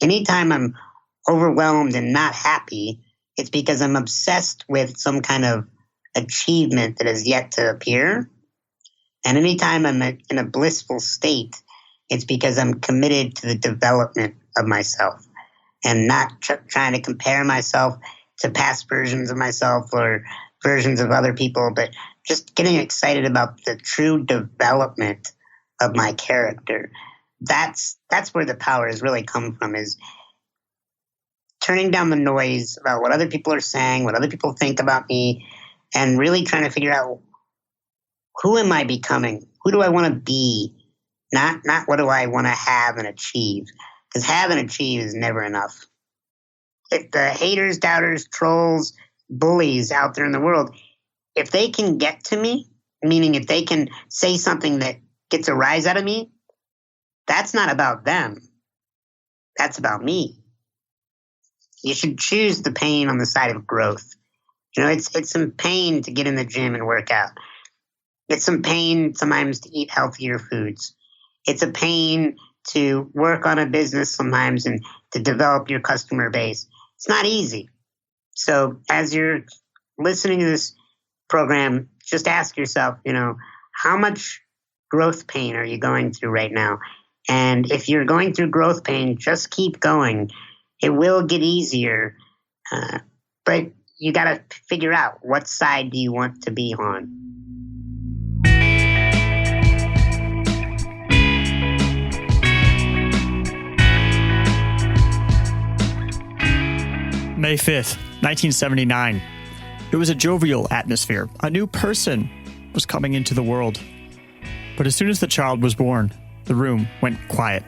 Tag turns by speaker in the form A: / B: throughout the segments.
A: Anytime I'm overwhelmed and not happy, it's because I'm obsessed with some kind of achievement that has yet to appear. And anytime I'm in a blissful state, it's because I'm committed to the development of myself and not trying to compare myself to past versions of myself or versions of other people, but just getting excited about the true development of my character. That's where the power has really come from, is turning down the noise about what other people are saying, what other people think about me, and really trying to figure out, who am I becoming? Who do I want to be? Not what do I want to have and achieve. Because have and achieve is never enough. If the haters, doubters, trolls, bullies out there in the world, if they can get to me, meaning if they can say something that gets a rise out of me, that's not about them. That's about me. You should choose the pain on the side of growth. It's some pain to get in the gym and work out. It's some pain sometimes to eat healthier foods. It's a pain to work on a business sometimes and to develop your customer base. It's not easy. So as you're listening to this program, just ask yourself, how much growth pain are you going through right now? And if you're going through growth pain, just keep going. It will get easier, but you got to figure out, what side do you want to be on?
B: May 5th, 1979. It was a jovial atmosphere. A new person was coming into the world. But as soon as the child was born, the room went quiet.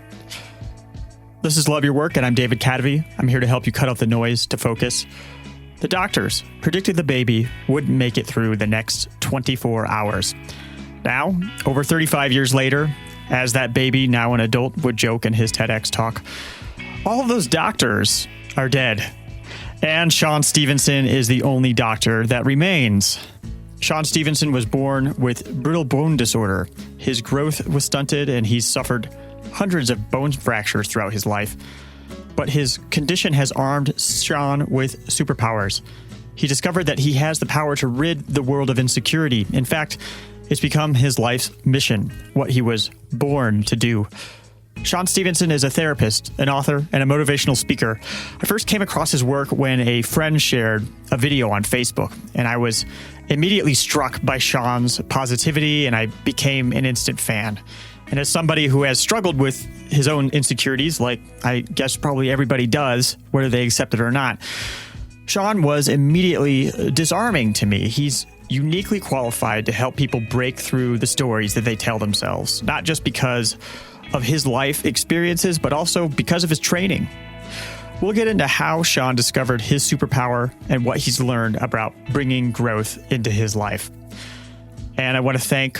B: This is Love Your Work, and I'm David Cadavy. I'm here to help you cut out the noise to focus. The doctors predicted the baby wouldn't make it through the next 24 hours. Now, over 35 years later, as that baby, now an adult, would joke in his TEDx talk, all of those doctors are dead. And Sean Stephenson is the only doctor that remains. Sean Stephenson was born with brittle bone disorder. His growth was stunted, and he's suffered hundreds of bone fractures throughout his life. But his condition has armed Sean with superpowers. He discovered that he has the power to rid the world of insecurity. In fact, it's become his life's mission, what he was born to do. Sean Stephenson is a therapist, an author, and a motivational speaker. I first came across his work when a friend shared a video on Facebook, and I was immediately struck by Sean's positivity, and I became an instant fan. And as somebody who has struggled with his own insecurities, like I guess probably everybody does, whether they accept it or not, Sean was immediately disarming to me. He's uniquely qualified to help people break through the stories that they tell themselves, not just because of his life experiences, but also because of his training. We'll get into how Sean discovered his superpower and what he's learned about bringing growth into his life. And I want to thank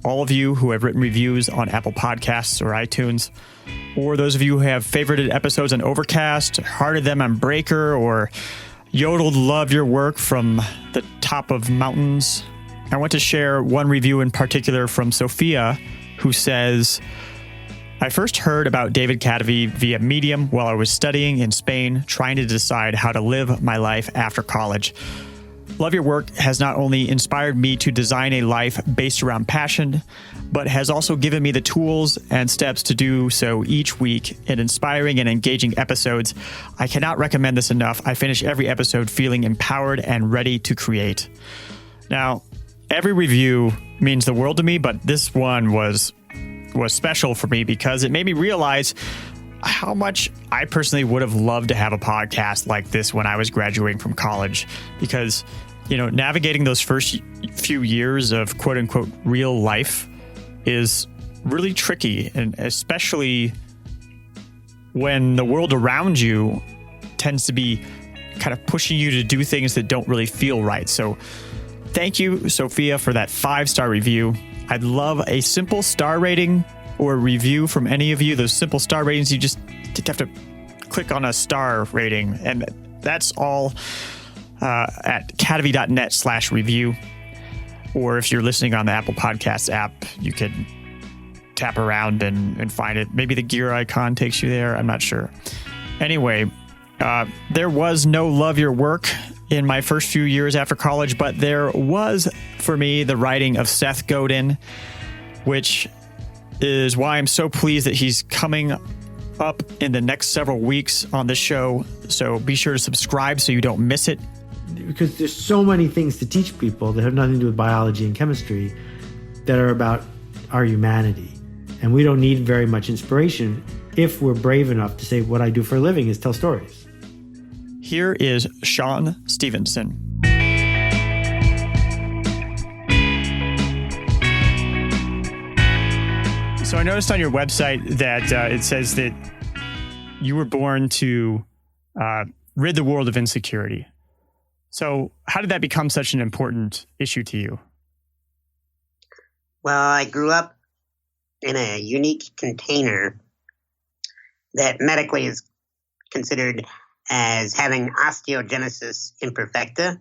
B: all of you who have written reviews on Apple Podcasts or iTunes, or those of you who have favorited episodes on Overcast, hearted them on Breaker, or yodeled Love Your Work from the top of mountains. I want to share one review in particular from Sophia, who says, I first heard about David Cadavy via Medium while I was studying in Spain, trying to decide how to live my life after college. Love Your Work has not only inspired me to design a life based around passion, but has also given me the tools and steps to do so each week in inspiring and engaging episodes. I cannot recommend this enough. I finish every episode feeling empowered and ready to create. Now, every review means the world to me, but this one was special for me because it made me realize how much I personally would have loved to have a podcast like this when I was graduating from college. Because, navigating those first few years of quote unquote real life is really tricky, and especially when the world around you tends to be kind of pushing you to do things that don't really feel right. So thank you, Sophia, for that 5-star review. I'd love a simple star rating or a review from any of you. Those simple star ratings, you just have to click on a star rating. And that's all at cadavy.net/review. Or if you're listening on the Apple Podcasts app, you can tap around and find it. Maybe the gear icon takes you there. I'm not sure. Anyway, there was no love your work in my first few years after college, but there was, for me, the writing of Seth Godin, which is why I'm so pleased that he's coming up in the next several weeks on this show. So be sure to subscribe so you don't miss it.
C: Because there's so many things to teach people that have nothing to do with biology and chemistry that are about our humanity. And we don't need very much inspiration if we're brave enough to say what I do for a living is tell stories.
B: Here is Sean Stephenson. So I noticed on your website that it says that you were born to rid the world of insecurity. So how did that become such an important issue to you?
A: Well, I grew up in a unique container that medically is considered as having osteogenesis imperfecta.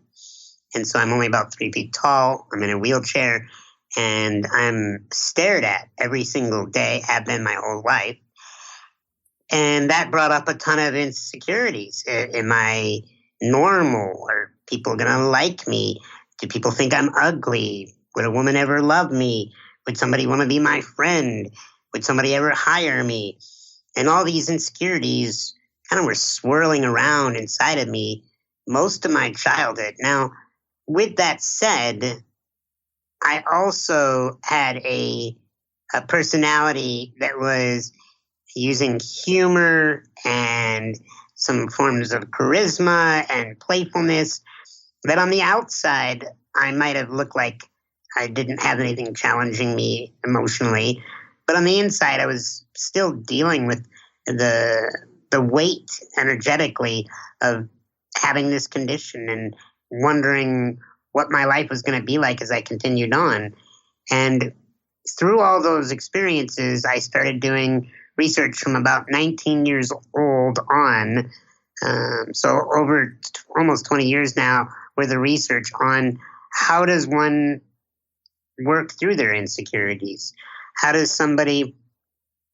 A: And so I'm only about 3 feet tall. I'm in a wheelchair and I'm stared at every single day, have been my whole life. And that brought up a ton of insecurities. Am I normal? Are people going to like me? Do people think I'm ugly? Would a woman ever love me? Would somebody want to be my friend? Would somebody ever hire me? And all these insecurities kind of were swirling around inside of me most of my childhood. Now, with that said, I also had a personality that was using humor and some forms of charisma and playfulness that on the outside, I might have looked like I didn't have anything challenging me emotionally. But on the inside, I was still dealing with the weight energetically of having this condition and wondering what my life was going to be like as I continued on. And through all those experiences, I started doing research from about 19 years old on. So over almost 20 years now with the research on how does one work through their insecurities? How does somebody,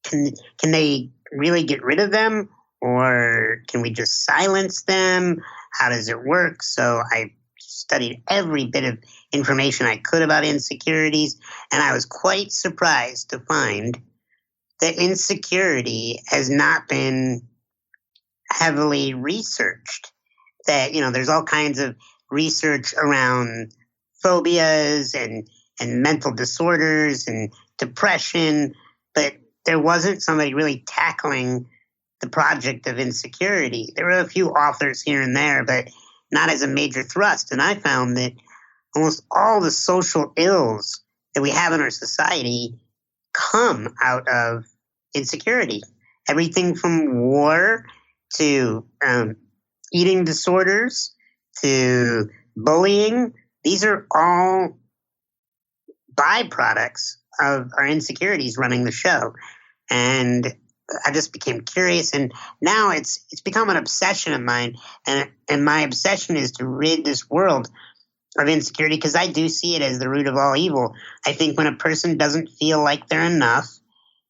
A: can they really get rid of them? Or can we just silence them? How does it work? So I studied every bit of information I could about insecurities, and I was quite surprised to find that insecurity has not been heavily researched. That, there's all kinds of research around phobias and mental disorders and depression, but there wasn't somebody really tackling the project of insecurity. There were a few authors here and there, but not as a major thrust. And I found that almost all the social ills that we have in our society come out of insecurity. Everything from war to eating disorders to bullying. These are all byproducts of our insecurities running the show. And I just became curious, and now it's become an obsession of mine. And my obsession is to rid this world of insecurity, because I do see it as the root of all evil. I think when a person doesn't feel like they're enough,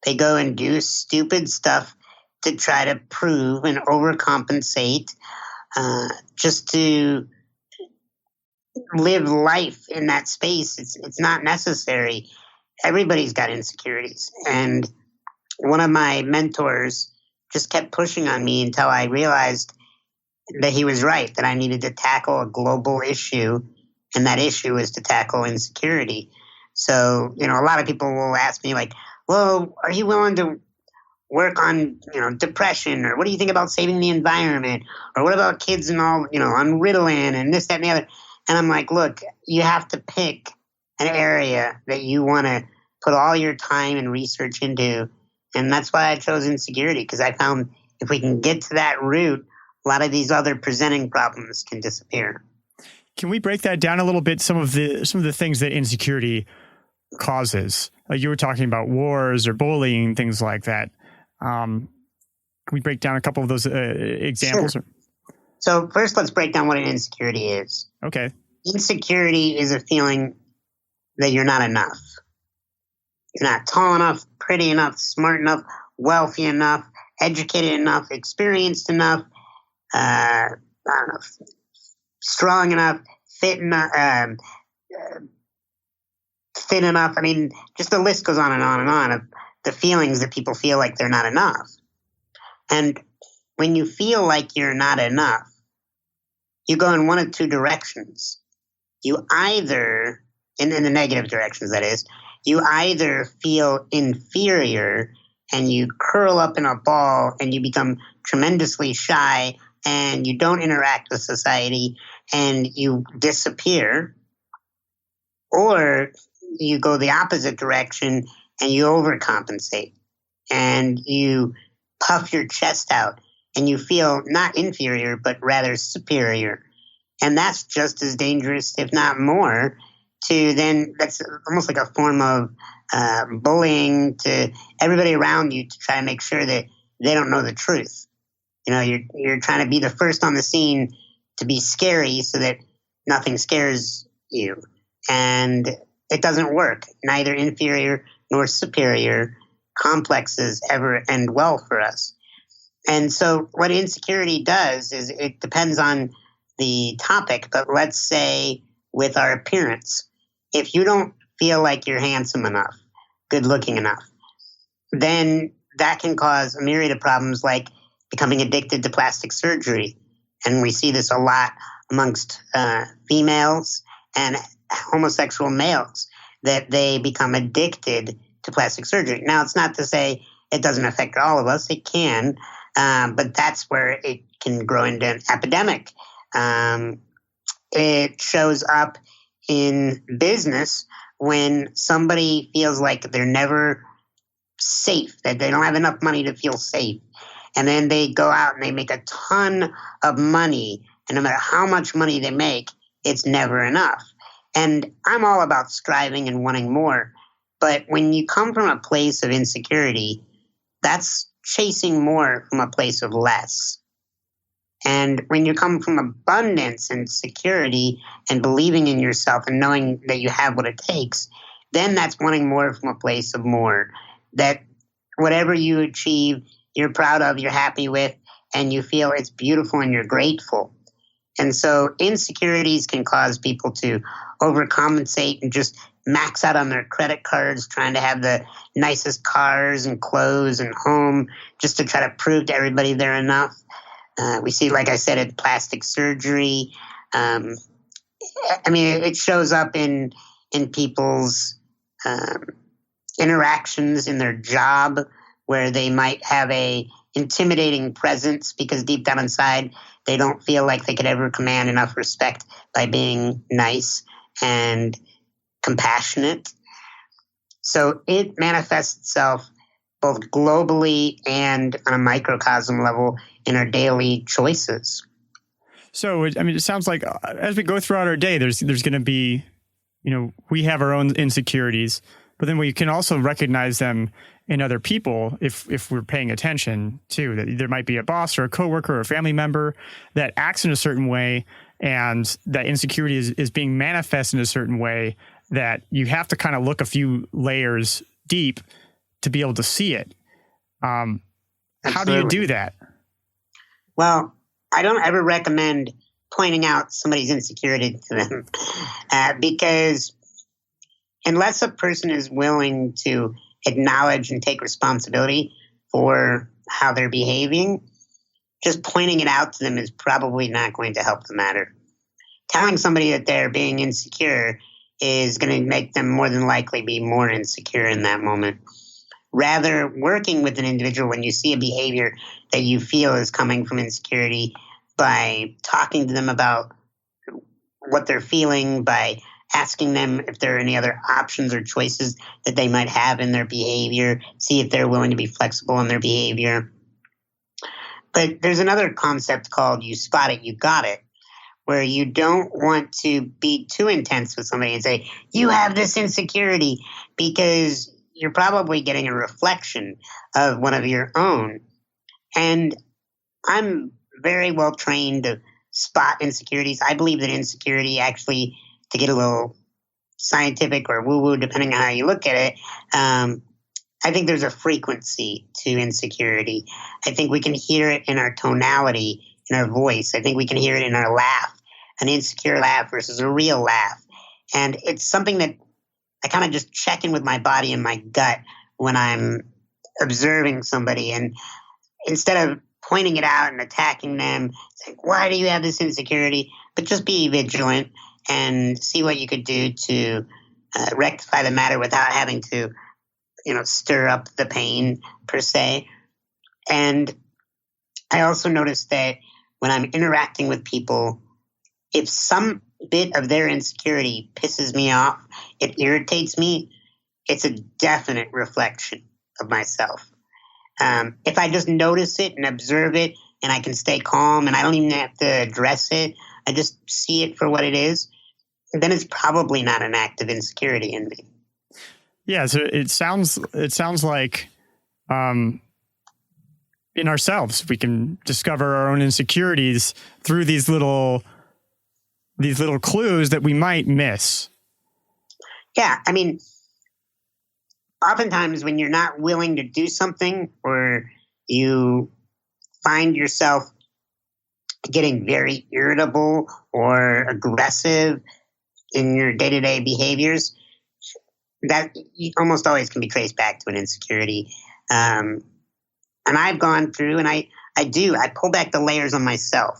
A: they go and do stupid stuff to try to prove and overcompensate, just to live life in that space. It's not necessary. Everybody's got insecurities. And one of my mentors just kept pushing on me until I realized that he was right, that I needed to tackle a global issue, and that issue is to tackle insecurity. So, a lot of people will ask me like, well, are you willing to work on, depression? Or what do you think about saving the environment? Or what about kids and all, on Ritalin and this, that, and the other? And I'm like, look, you have to pick an area that you want to put all your time and research into. And that's why I chose insecurity, because I found if we can get to that root, a lot of these other presenting problems can disappear.
B: Can we break that down a little bit? Some of the things that insecurity causes. Like you were talking about wars or bullying, things like that. Can we break down a couple of those examples?
A: Sure. So first, let's break down what an insecurity is.
B: Okay.
A: Insecurity is a feeling that you're not enough. You're not tall enough, pretty enough, smart enough, wealthy enough, educated enough, experienced enough, I don't know, strong enough, fit enough, thin enough. I mean, just the list goes on and on and on of the feelings that people feel like they're not enough. And when you feel like you're not enough, you go in one of two directions. You either, in the negative directions that is, you either feel inferior and you curl up in a ball and you become tremendously shy and you don't interact with society and you disappear, or you go the opposite direction and you overcompensate and you puff your chest out and you feel not inferior but rather superior. And that's just as dangerous, if not more, to then that's almost like a form of bullying to everybody around you to try to make sure that they don't know the truth. You know, you're trying to be the first on the scene to be scary so that nothing scares you. And it doesn't work. Neither inferior nor superior complexes ever end well for us. And so what insecurity does is it depends on the topic, but let's say with our appearance, if you don't feel like you're handsome enough, good looking enough, then that can cause a myriad of problems like becoming addicted to plastic surgery. And we see this a lot amongst females and homosexual males, that they become addicted to plastic surgery. Now, it's not to say it doesn't affect all of us. It can, but that's where it can grow into an epidemic. It shows up in business when somebody feels like they're never safe, that they don't have enough money to feel safe. And then they go out and they make a ton of money. And no matter how much money they make, it's never enough. And I'm all about striving and wanting more. But when you come from a place of insecurity, that's chasing more from a place of less. And when you come from abundance and security and believing in yourself and knowing that you have what it takes, then that's wanting more from a place of more. That whatever you achieve, you're proud of, you're happy with, and you feel it's beautiful and you're grateful. And so insecurities can cause people to overcompensate and just max out on their credit cards, trying to have the nicest cars and clothes and home just to try to prove to everybody they're enough. We see, like I said, in plastic surgery. I mean, it shows up in people's interactions in their job, where they might have a intimidating presence because deep down inside they don't feel like they could ever command enough respect by being nice and compassionate. So it manifests itself both globally and on a microcosm level in our daily choices.
B: So, I mean, it sounds like as we go throughout our day, there's going to be, we have our own insecurities, but then we can also recognize them in other people if we're paying attention too. That there might be a boss or a coworker or a family member that acts in a certain way, and that insecurity is being manifest in a certain way that you have to kind of look a few layers deep to be able to see it. How do you do that?
A: Well, I don't ever recommend pointing out somebody's insecurity to them because unless a person is willing to acknowledge and take responsibility for how they're behaving, just pointing it out to them is probably not going to help the matter. Telling somebody that they're being insecure is going to make them more than likely be more insecure in that moment. Rather, working with an individual when you see a behavior that you feel is coming from insecurity by talking to them about what they're feeling, by asking them if there are any other options or choices that they might have in their behavior, see if they're willing to be flexible in their behavior. But there's another concept called you spot it, you got it, where you don't want to be too intense with somebody and say, you have this insecurity, because you're probably getting a reflection of one of your own. And I'm very well trained to spot insecurities. I believe that insecurity actually, to get a little scientific or woo-woo, depending on how you look at it, I think there's a frequency to insecurity. I think we can hear it in our tonality, in our voice. I think we can hear it in our laugh, an insecure laugh versus a real laugh. And it's something that I kind of just check in with my body and my gut when I'm observing somebody. And instead of pointing it out and attacking them, it's like, why do you have this insecurity? But just be vigilant and see what you could do to rectify the matter without having to, stir up the pain per se. And I also noticed that when I'm interacting with people, if some bit of their insecurity pisses me off, it irritates me, it's a definite reflection of myself. If I just notice it and observe it and I can stay calm and I don't even have to address it, I just see it for what it is, then it's probably not an act of insecurity in me.
B: Yeah, so it sounds like in ourselves we can discover our own insecurities through these little clues that we might miss.
A: Yeah, I mean, oftentimes when you're not willing to do something or you find yourself getting very irritable or aggressive in your day-to-day behaviors, that almost always can be traced back to an insecurity. And I've gone through and I pull back the layers on myself.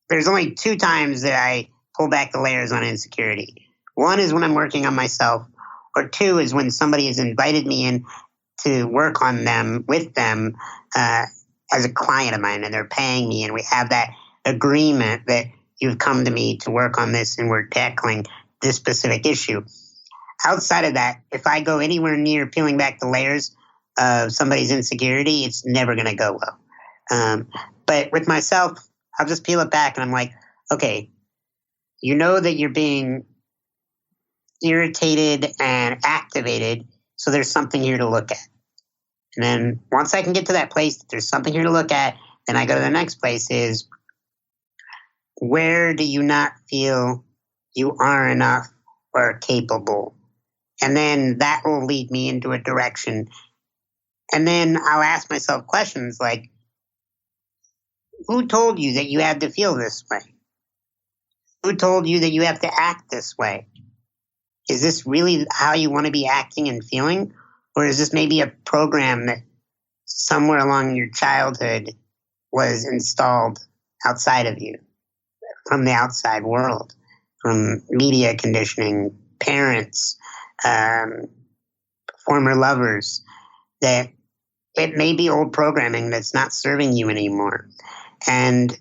A: There's only 2 times that I pull back the layers on insecurity. One is when I'm working on myself, or 2 is when somebody has invited me in to work on them, with them, as a client of mine, and they're paying me, and we have that agreement that you've come to me to work on this and we're tackling this specific issue. Outside of that, if I go anywhere near peeling back the layers of somebody's insecurity, it's never going to go well. But with myself, I'll just peel it back and I'm like, okay, you know that you're being irritated and activated, so there's something here to look at. And then once I can get to that place that there's something here to look at, then I go to the next place is, where do you not feel you are enough or capable? And then that will lead me into a direction. And then I'll ask myself questions like, who told you that you had to feel this way? Who told you that you have to act this way? Is this really how you want to be acting and feeling? Or is this maybe a program that somewhere along your childhood was installed outside of you, from the outside world, from media conditioning, parents, former lovers, that it may be old programming that's not serving you anymore. And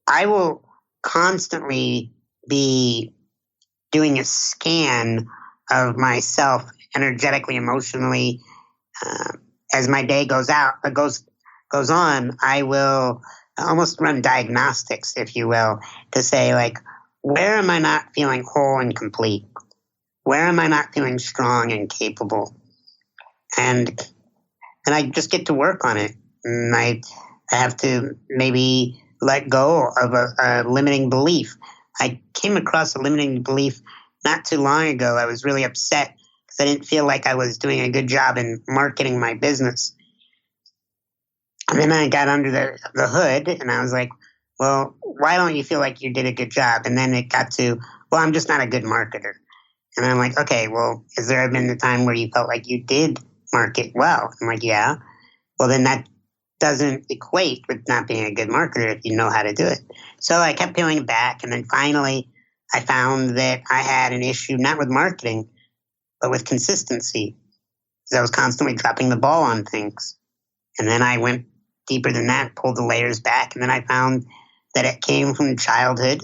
A: I will constantly be doing a scan of myself energetically, emotionally. As my day goes on, I will almost run diagnostics, if you will, to say, like, where am I not feeling whole and complete? Where am I not feeling strong and capable? And I just get to work on it. And I have to maybe let go of a limiting belief. I came across a limiting belief not too long ago. I was really upset because I didn't feel like I was doing a good job in marketing my business. And then I got under the hood and I was like, well, why don't you feel like you did a good job? And then it got to, well, I'm just not a good marketer. And I'm like, okay, well, has there been a time where you felt like you did market well? I'm like, yeah. Well, then that doesn't equate with not being a good marketer if you know how to do it. So I kept peeling it back. And then finally, I found that I had an issue not with marketing, but with consistency. Because I was constantly dropping the ball on things. And then I went deeper than that, pulled the layers back. And then I found that it came from childhood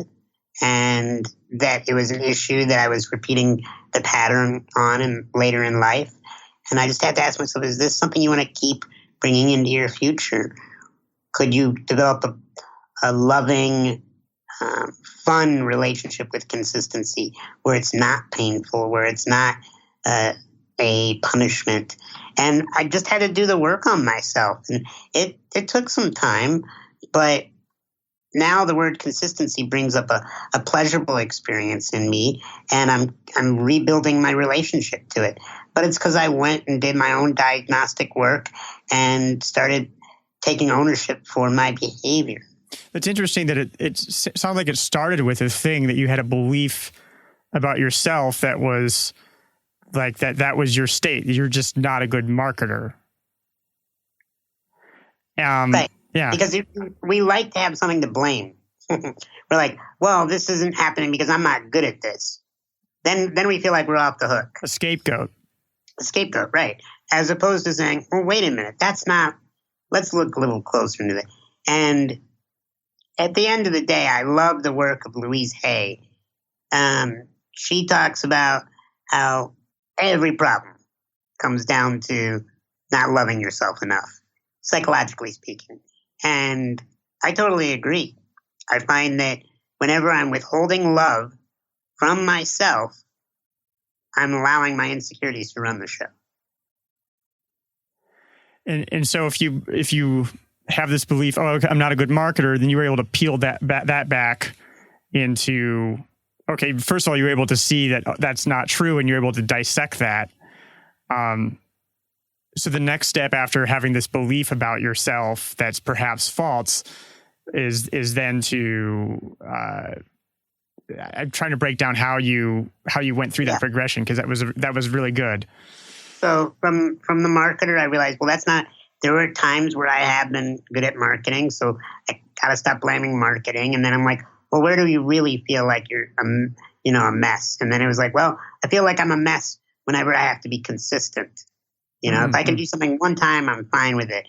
A: and that it was an issue that I was repeating the pattern on and later in life. And I just had to ask myself, is this something you want to keep bringing into your future? Could you develop a loving, fun relationship with consistency where it's not painful, where it's not a punishment? And I just had to do the work on myself. And it took some time, but now the word consistency brings up a pleasurable experience in me, and I'm rebuilding my relationship to it. but it's because I went and did my own diagnostic work and started taking ownership for my behavior.
B: It's interesting that it sounds like it started with a thing that you had a belief about yourself that was like that was your state. You're just not a good marketer.
A: Right.
B: Yeah.
A: Because we like to have something to blame. We're like, well, this isn't happening because I'm not good at this. Then we feel like we're off the hook.
B: A scapegoat.
A: A scapegoat, right. As opposed to saying, well, wait a minute, let's look a little closer into it. And at the end of the day, I love the work of Louise Hay. She talks about how every problem comes down to not loving yourself enough, psychologically speaking. And I totally agree. I find that whenever I'm withholding love from myself, I'm allowing my insecurities to run the show.
B: And so if you have this belief, oh, I'm not a good marketer, then you were able to peel that back into, okay, first of all, you were able to see that that's not true, and you're able to dissect that. So the next step after having this belief about yourself that's perhaps false is then to I'm trying to break down how you went through that progression, because that was really good.
A: So from the marketer, I realized, well, there were times where I have been good at marketing, so I got to stop blaming marketing. And then I'm like, well, where do you really feel like you're, a mess? And then it was like, well, I feel like I'm a mess whenever I have to be consistent. If I can do something one time, I'm fine with it.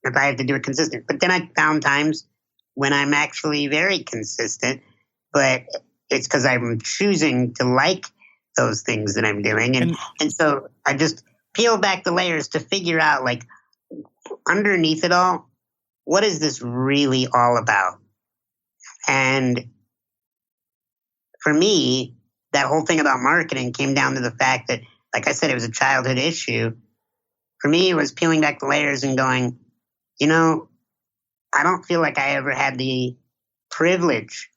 A: If I have to do it consistent. But then I found times when I'm actually very consistent, but it's because I'm choosing to like those things that I'm doing. And so I just peel back the layers to figure out, like, underneath it all, what is this really all about? And for me, that whole thing about marketing came down to the fact that, like I said, it was a childhood issue. For me, it was peeling back the layers and going, I don't feel like I ever had the privilege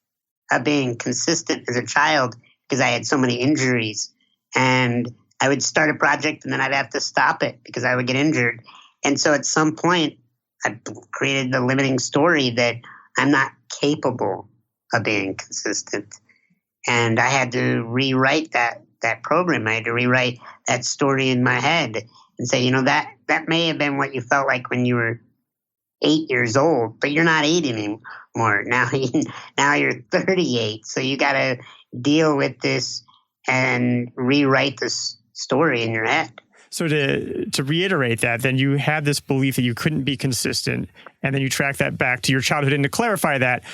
A: of being consistent as a child because I had so many injuries. And I would start a project and then I'd have to stop it because I would get injured. And so at some point, I created the limiting story that I'm not capable of being consistent. And I had to rewrite that program. I had to rewrite that story in my head and say, that may have been what you felt like when you were 8 years old, but you're not 8 anymore. Now you're 38. So you got to deal with this and rewrite this story in your head.
B: So to reiterate that, then you had this belief that you couldn't be consistent, and then you track that back to your childhood. And to clarify that,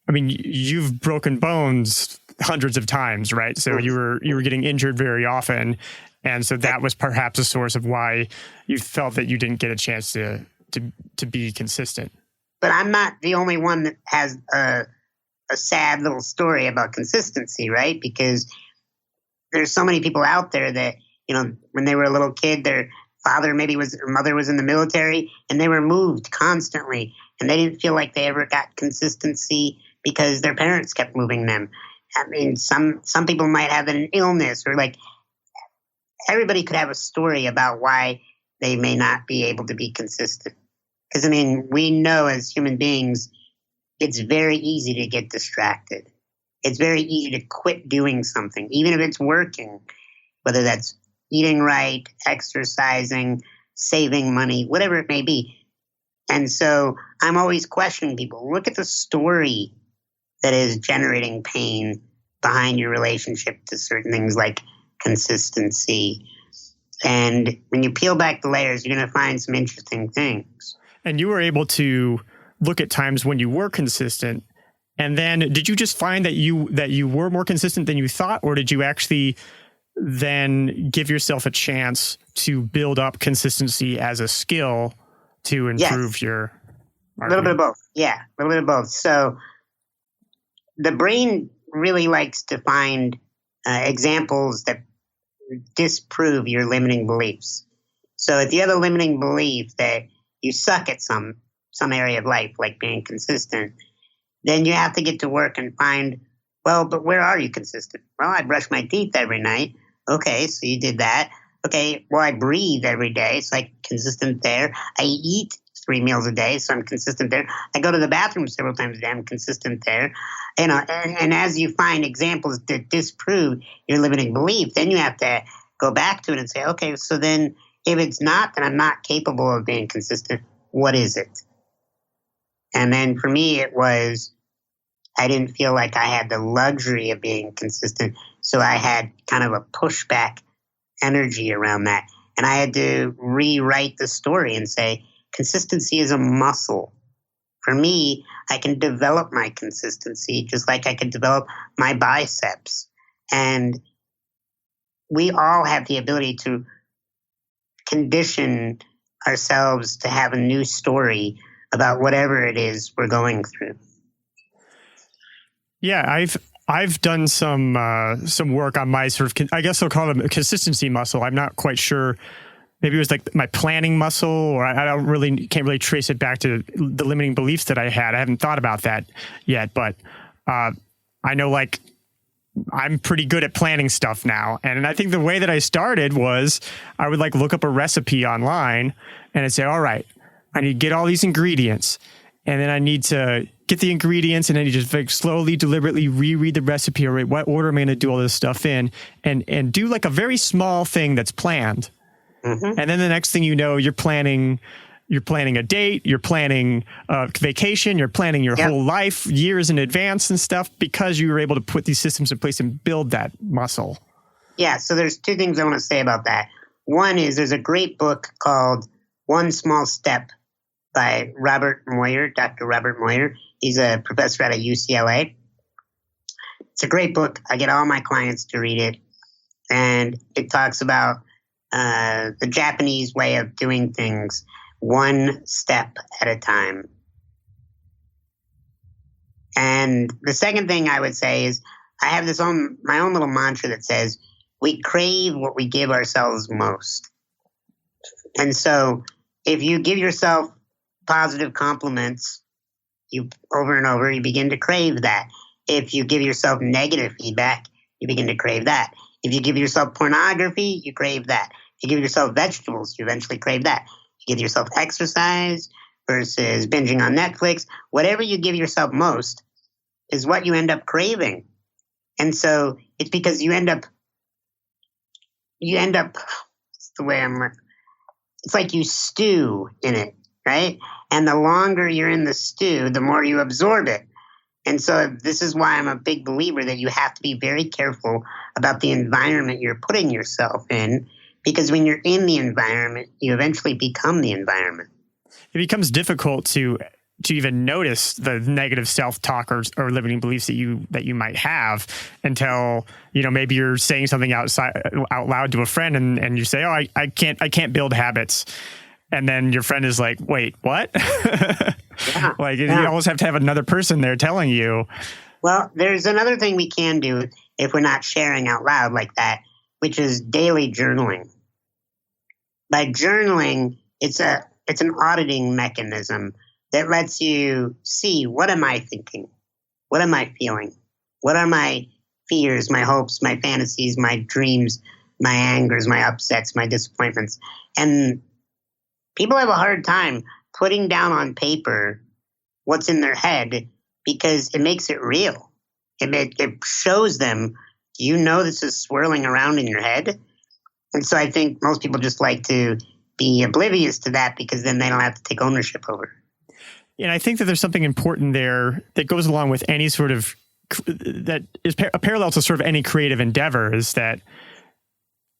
B: I mean, you've broken bones hundreds of times, right? So you were getting injured very often, and so that was perhaps a source of why you felt that you didn't get a chance to be consistent.
A: But I'm not the only one that has a sad little story about consistency, right? Because there's so many people out there that, when they were a little kid, their father or mother was in the military, and they were moved constantly, and they didn't feel like they ever got consistency because their parents kept moving them. I mean, some people might have an illness, or like everybody could have a story about why they may not be able to be consistent. Because, we know as human beings, it's very easy to get distracted. It's very easy to quit doing something, even if it's working, whether that's eating right, exercising, saving money, whatever it may be. And so I'm always questioning people. Look at the story that is generating pain behind your relationship to certain things like consistency. And when you peel back the layers, you're going to find some interesting things.
B: And you were able to look at times when you were consistent. And then did you just find that you were more consistent than you thought, or did you actually then give yourself a chance to build up consistency as a skill to improve your marketing?
A: A little bit of both. Yeah, a little bit of both. So the brain really likes to find examples that disprove your limiting beliefs. So if you have a limiting belief that you suck at some area of life, like being consistent, then you have to get to work and find, well, but where are you consistent? Well, I brush my teeth every night. Okay, so you did that. okay, well, I breathe every day, so I'm consistent there. I eat 3 meals a day, so I'm consistent there. I go to the bathroom several times a day, I'm consistent there. And as you find examples that disprove your limiting belief, then you have to go back to it and say, okay, so then if it's not, then I'm not capable of being consistent. What is it? And then for me, it was, I didn't feel like I had the luxury of being consistent. So I had kind of a pushback energy around that. And I had to rewrite the story and say, consistency is a muscle. For me, I can develop my consistency just like I can develop my biceps. And we all have the ability to condition ourselves to have a new story about whatever it is we're going through.
B: Yeah, I've done some work on my sort of, I guess I'll call it a consistency muscle. I'm not quite sure. Maybe it was like my planning muscle, or can't really trace it back to the limiting beliefs that I had. I haven't thought about that yet, but I know like I'm pretty good at planning stuff now. And I think the way that I started was I would like look up a recipe online and I'd say, all right, I need to get all these ingredients, and then I need to get the ingredients, and then you just like slowly, deliberately reread the recipe, or right, what order am I going to do all this stuff in, and do like a very small thing that's planned. Mm-hmm. And then the next thing you know, you're planning a date, you're planning a vacation, you're planning your whole life years in advance and stuff, because you were able to put these systems in place and build that muscle.
A: Yeah. So there's two things I want to say about that. One is there's a great book called One Small Step by Robert Moyer, Dr. Robert Moyer. He's a professor out of UCLA. It's a great book. I get all my clients to read it. And it talks about the Japanese way of doing things, one step at a time. And the second thing I would say is I have my own little mantra that says, we crave what we give ourselves most. And so if you give yourself positive compliments over and over, you begin to crave that. If you give yourself negative feedback, you begin to crave that. If you give yourself pornography, you crave that. If you give yourself vegetables, you eventually crave that. You give yourself exercise versus binging on Netflix. Whatever you give yourself most is what you end up craving. And so it's because you end up, it's the way it's like you stew in it, right? And the longer you're in the stew, the more you absorb it. And so this is why I'm a big believer that you have to be very careful about the environment you're putting yourself in, because when you're in the environment, you eventually become the environment.
B: It becomes difficult to even notice the negative self-talk or limiting beliefs that you might have until, maybe you're saying something out loud to a friend and you say, oh, I can't build habits. And then your friend is like, wait, what? You almost have to have another person there telling you.
A: Well, there's another thing we can do if we're not sharing out loud like that, which is daily journaling. By journaling, it's an auditing mechanism that lets you see, what am I thinking? What am I feeling? What are my fears, my hopes, my fantasies, my dreams, my angers, my upsets, my disappointments? And people have a hard time putting down on paper what's in their head because it makes it real. It shows them, this is swirling around in your head. And so I think most people just like to be oblivious to that because then they don't have to take ownership over it.
B: And I think that there's something important there that goes along with any sort of, that is a parallel to sort of any creative endeavor, is that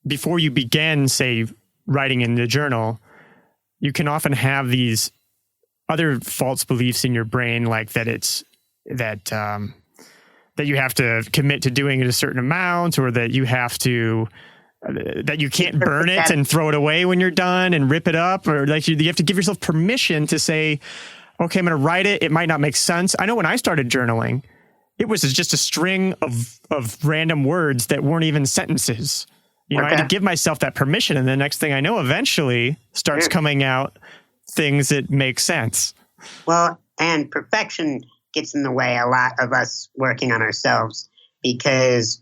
B: before you begin, say, writing in the journal, you can often have these other false beliefs in your brain, like that that you have to commit to doing it a certain amount, or that you have to, that you can't burn it and throw it away when you're done and rip it up, or like you have to give yourself permission to say, okay, I'm going to write it. It might not make sense. I know when I started journaling, it was just a string of random words that weren't even sentences. I had to give myself that permission. And the next thing I know, eventually starts coming out things that make sense.
A: Well, and perfection gets in the way a lot of us working on ourselves, because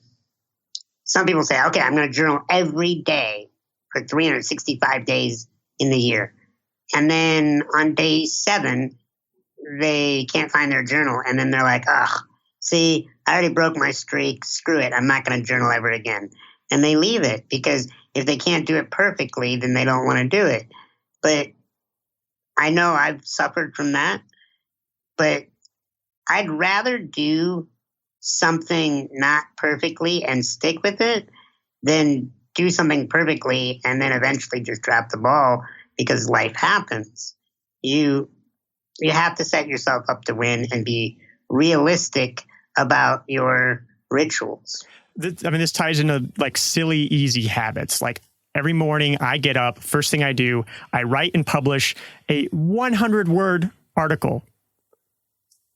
A: some people say, okay, I'm going to journal every day for 365 days in the year. And then on day 7, they can't find their journal. And then they're like, oh, see, I already broke my streak. Screw it. I'm not going to journal ever again. And they leave it because if they can't do it perfectly, then they don't want to do it. But I know I've suffered from that. But I'd rather do something not perfectly and stick with it than do something perfectly and then eventually just drop the ball because life happens. You have to set yourself up to win and be realistic about your rituals.
B: This ties into like silly, easy habits. Like every morning I get up, first thing I do, I write and publish a 100-word article.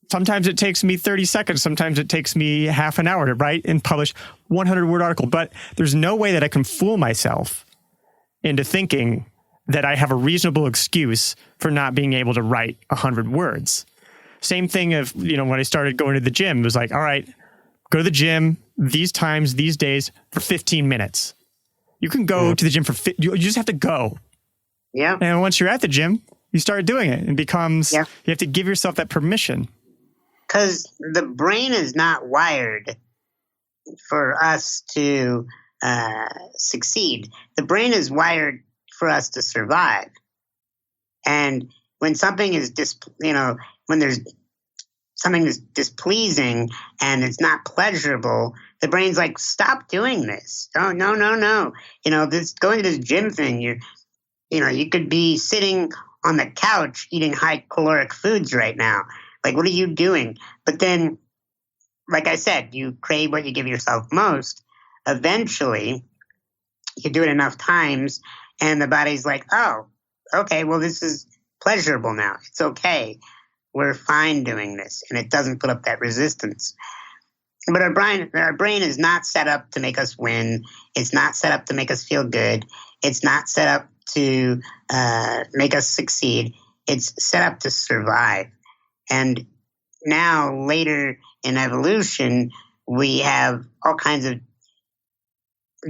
B: Sometimes it takes me 30 seconds. Sometimes it takes me half an hour to write and publish 100-word article. But there's no way that I can fool myself into thinking that I have a reasonable excuse for not being able to write 100 words. Same thing of, when I started going to the gym, it was like, all right, go to the gym these times, these days for 15 minutes. You can go to the gym you just have to go.
A: Yeah.
B: And once you're at the gym, you start doing it. It becomes, you have to give yourself that permission.
A: Because the brain is not wired for us to succeed. The brain is wired for us to survive. And when something is when there's something that's displeasing and it's not pleasurable, the brain's like, stop doing this. Oh, no. This going to this gym thing, you could be sitting on the couch eating high caloric foods right now. Like, what are you doing? But then, like I said, you crave what you give yourself most. Eventually, you do it enough times, and the body's like, oh, okay, well, this is pleasurable now. It's okay. We're fine doing this, and it doesn't put up that resistance. But our brain is not set up to make us win. It's not set up to make us feel good. It's not set up to make us succeed. It's set up to survive. And now, later in evolution, we have all kinds of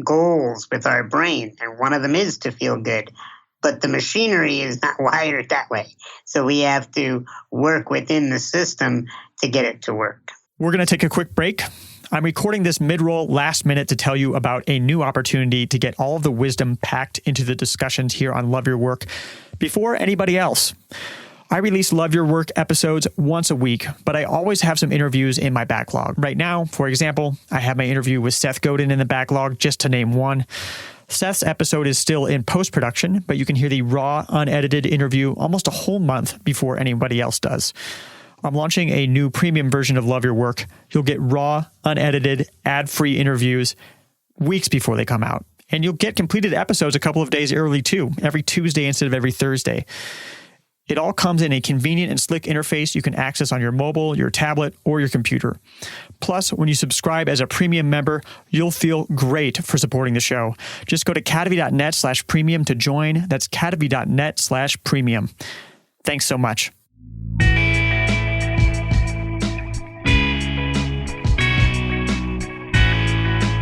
A: goals with our brain, and one of them is to feel good. But the machinery is not wired that way. So we have to work within the system to get it to work.
B: We're going to take a quick break. I'm recording this mid-roll last minute to tell you about a new opportunity to get all of the wisdom packed into the discussions here on Love Your Work before anybody else. I release Love Your Work episodes once a week, but I always have some interviews in my backlog. Right now, for example, I have my interview with Seth Godin in the backlog, just to name one. Seth's episode is still in post-production, but you can hear the raw, unedited interview almost a whole month before anybody else does. I'm launching a new premium version of Love Your Work. You'll get raw, unedited, ad-free interviews weeks before they come out. And you'll get completed episodes a couple of days early too, every Tuesday instead of every Thursday. It all comes in a convenient and slick interface you can access on your mobile, your tablet, or your computer. Plus, when you subscribe as a premium member, you'll feel great for supporting the show. Just go to cadavy.net/premium to join. That's cadavy.net/premium. Thanks so much.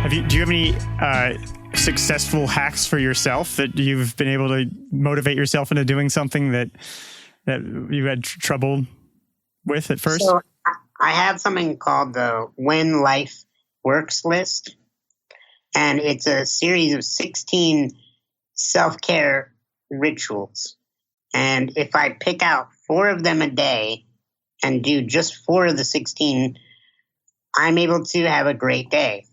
B: Do you have any successful hacks for yourself that you've been able to motivate yourself into doing something that you had trouble with at first?
A: So I have something called the When Life Works list. And it's a series of 16 self-care rituals. And if I pick out 4 of them a day and do just 4 of the 16, I'm able to have a great day.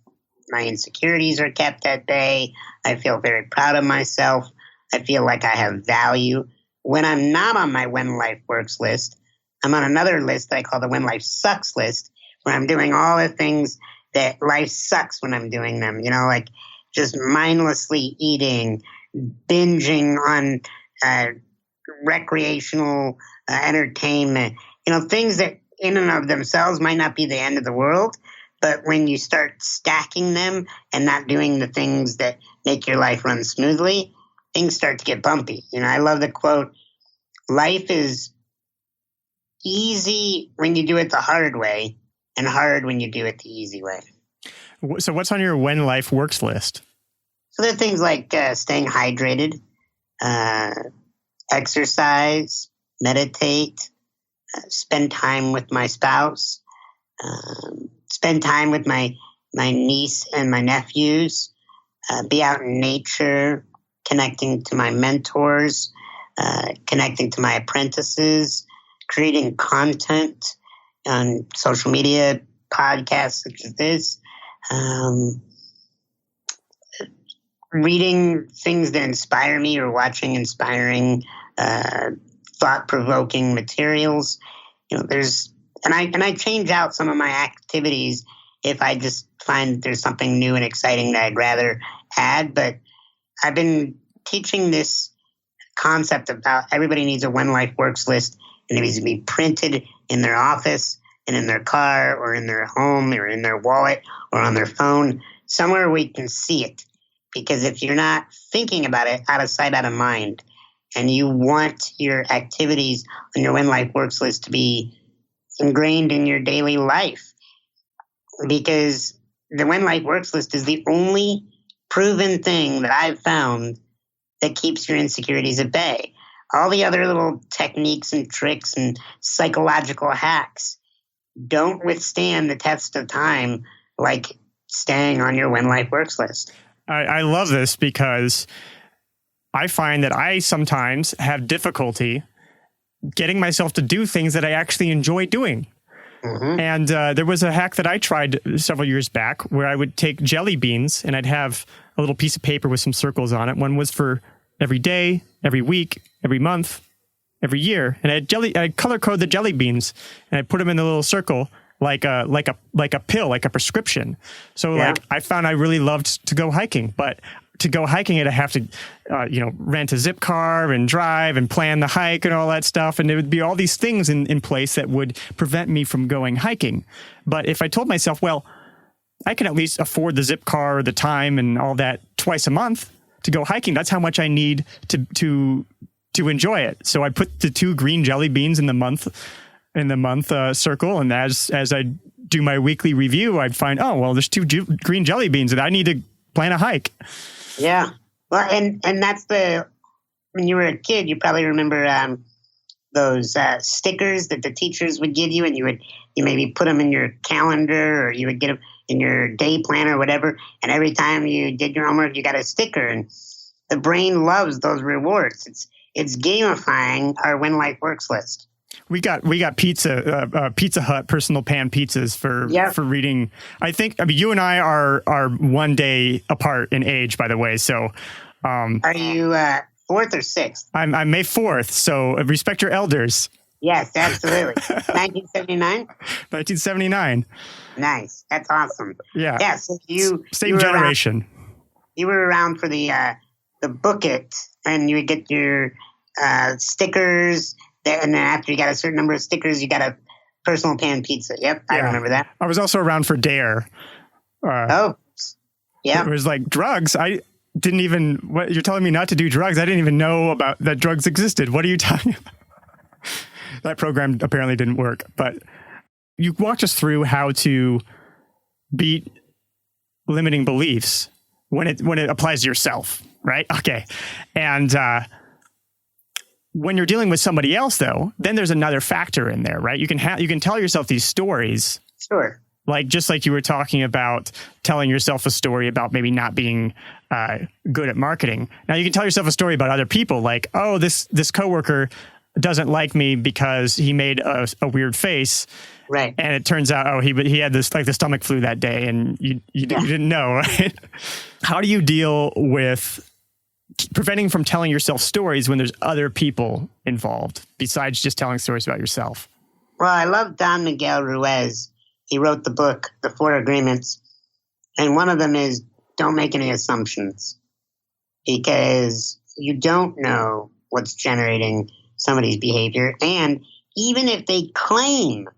A: My insecurities are kept at bay. I feel very proud of myself. I feel like I have value. When I'm not on my When Life Works list, I'm on another list that I call the When Life Sucks list, where I'm doing all the things that life sucks when I'm doing them. Like just mindlessly eating, binging on recreational entertainment, things that in and of themselves might not be the end of the world. But when you start stacking them and not doing the things that make your life run smoothly, things start to get bumpy. I love the quote, life is easy when you do it the hard way and hard when you do it the easy way.
B: So what's on your When Life Works list?
A: So there are things like staying hydrated, exercise, meditate, spend time with my spouse, spend time with my niece and my nephews, be out in nature, connecting to my mentors, connecting to my apprentices, creating content on social media, podcasts such as this, reading things that inspire me or watching inspiring, thought-provoking materials. And I change out some of my activities if I just find there's something new and exciting that I'd rather add. But I've been teaching this concept about everybody needs a When Life Works list, and it needs to be printed in their office and in their car or in their home or in their wallet or on their phone, somewhere we can see it. Because if you're not thinking about it, out of sight, out of mind, and you want your activities on your When Life Works list to be ingrained in your daily life, because the When Life Works list is the only proven thing that I've found that keeps your insecurities at bay. All the other little techniques and tricks and psychological hacks don't withstand the test of time like staying on your When Life Works list.
B: I love this because I find that I sometimes have difficulty getting myself to do things that I actually enjoy doing. Mm-hmm. And there was a hack that I tried several years back where I would take jelly beans and I'd have a little piece of paper with some circles on it. One was for every day, every week, every month, every year. And I'd color code the jelly beans and I put them in a little circle like a pill, like a prescription. So like I found I really loved to go hiking, but to go hiking, I'd have to, rent a zip car and drive and plan the hike and all that stuff. And there would be all these things in place that would prevent me from going hiking. But if I told myself, well, I can at least afford the zip car or the time and all that twice a month to go hiking. That's how much I need to enjoy it. So I put the 2 green jelly beans in the month circle. And as I do my weekly review, I'd find, oh, well, there's 2 green jelly beans and I need to plan a hike.
A: Yeah. Well, and that's when you were a kid, you probably remember those stickers that the teachers would give you, and you maybe put them in your calendar or you would get them in your day planner or whatever. And every time you did your homework, you got a sticker, and the brain loves those rewards. It's gamifying our When Life Works list.
B: We got Pizza Hut personal pan pizzas for reading. I mean, you and I are 1 day apart in age, by the way. So,
A: are you 4th or 6th?
B: I'm May 4th. So respect your elders.
A: Yes, absolutely. 1979.
B: 1979.
A: Nice. That's awesome.
B: Yeah.
A: Yes.
B: Same generation.
A: You were around for the book it, and you would get your stickers. And then after you got a certain number of stickers, you got a personal pan pizza. Yep, I remember that.
B: I was also around for Dare.
A: Yeah.
B: It was like drugs. I didn't even, what you're telling me not to do drugs. I didn't even know about that drugs existed. What are you talking about? That program apparently didn't work. But you walked us through how to beat limiting beliefs when it applies to yourself, right? Okay. And, when you're dealing with somebody else, though, then there's another factor in there, right? You can tell yourself these stories.
A: Sure.
B: Just like you were talking about telling yourself a story about maybe not being good at marketing. Now you can tell yourself a story about other people, like, oh, this coworker doesn't like me because he made a weird face.
A: Right.
B: And it turns out, oh, he had this like the stomach flu that day, and you didn't know, right? How do you deal with preventing from telling yourself stories when there's other people involved besides just telling stories about yourself?
A: Well, I love Don Miguel Ruiz. He wrote the book, The 4 Agreements. And one of them is don't make any assumptions, because you don't know what's generating somebody's behavior. And even if they claim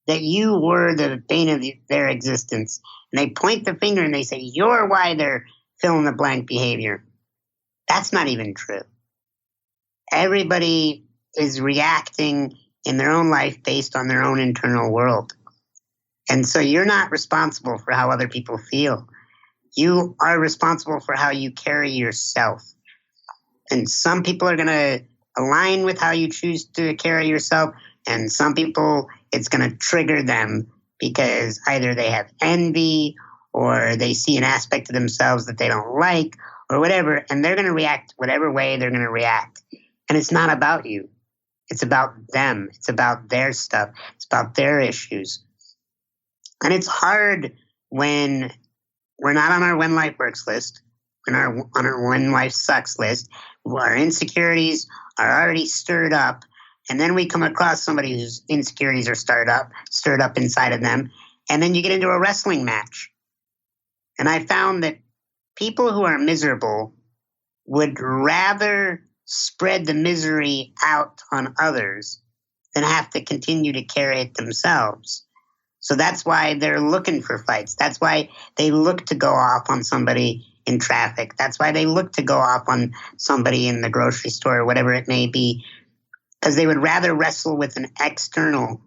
A: that you were the bane of their existence, and they point the finger and they say, you're why they're fill in the blank behavior, that's not even true. Everybody is reacting in their own life based on their own internal world. And so you're not responsible for how other people feel. You are responsible for how you carry yourself. And some people are going to align with how you choose to carry yourself, and some people, it's going to trigger them because either they have envy or they see an aspect of themselves that they don't like or whatever, and they're going to react whatever way they're going to react. And it's not about you. It's about them. It's about their stuff. It's about their issues. And it's hard when we're not on our when life works list, on our when life sucks list. Our insecurities are already stirred up. And then we come across somebody whose insecurities are stirred up inside of them. And then you get into a wrestling match. And I found that people who are miserable would rather spread the misery out on others than have to continue to carry it themselves. So that's why they're looking for fights. That's why they look to go off on somebody in traffic. That's why they look to go off on somebody in the grocery store or whatever it may be, because they would rather wrestle with an external